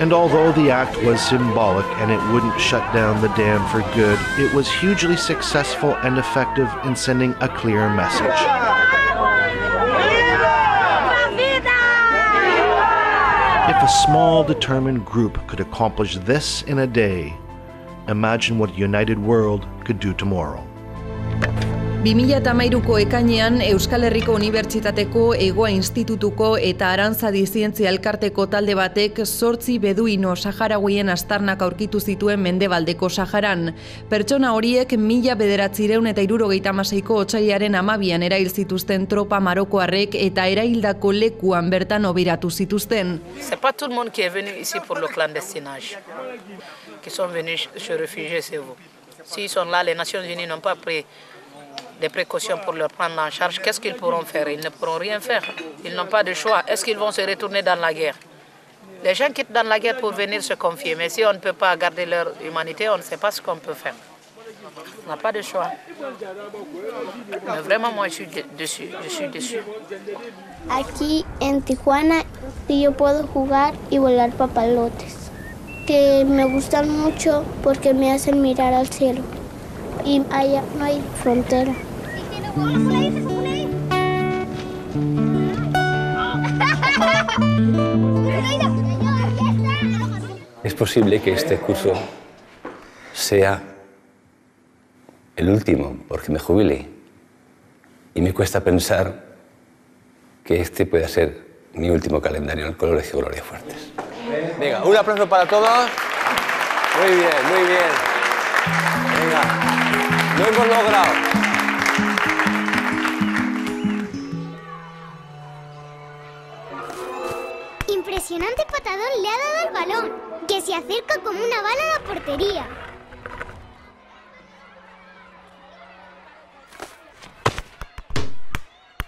And although the act was symbolic and it wouldn't shut down the dam for good, it was hugely successful and effective in sending a clear message. If a small, determined group could accomplish this in a day, imagine what a united world could do tomorrow. 2013ko ekainean Euskal Herriko Unibertsitateko Hegoa Institutuko eta Arantzadi Zientzia Elkarteko talde batek 8 beduino saharauien aztarnak aurkitu zituen Mendebaldeko Saharan. Pertsona horiek 1976ko otsailaren 12an erail zituzten tropa marokoarrek eta eraildako lekuan bertan obiratu zituzten. C'est pas tout le monde qui est venu ici pour le clandestinage, qui sont venus se réfugier chez vous. S'ils sont là, les Nations Unies n'ont pas pris des précautions pour leur prendre en charge. Qu'est-ce qu'ils pourront faire? Ils ne pourront rien faire. Ils n'ont pas de choix. Est-ce qu'ils vont se retourner dans la guerre? Les gens quittent dans la guerre pour venir se confier, mais si on ne peut pas garder leur humanité, on ne sait pas ce qu'on peut faire. On n'a pas de choix. Mais vraiment, moi, je suis déçu. Je suis déçu. Aquí en Tijuana yo puedo jugar y volar papalotes, que me gustan mucho porque me hacen mirar al cielo. Y allá no hay frontera. Es posible que este curso sea el último, porque me jubile. Y me cuesta pensar que este pueda ser mi último calendario en el Colegio Gloria Fuertes. Venga, un aplauso para todos. Muy bien, muy bien. Venga, lo hemos logrado. Impresionante patadón le ha dado al balón, que se acerca como una bala a la portería.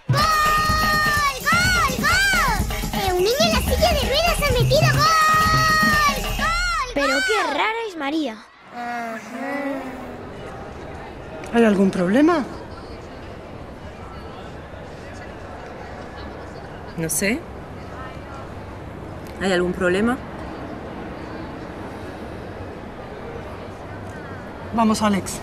¡Gol! ¡Gol! ¡Gol! Un niño en la silla de ruedas ha metido gol. ¡Gol! Pero qué rara es María. ¿Hay algún problema? No sé. ¿Hay algún problema? Vamos, Alex.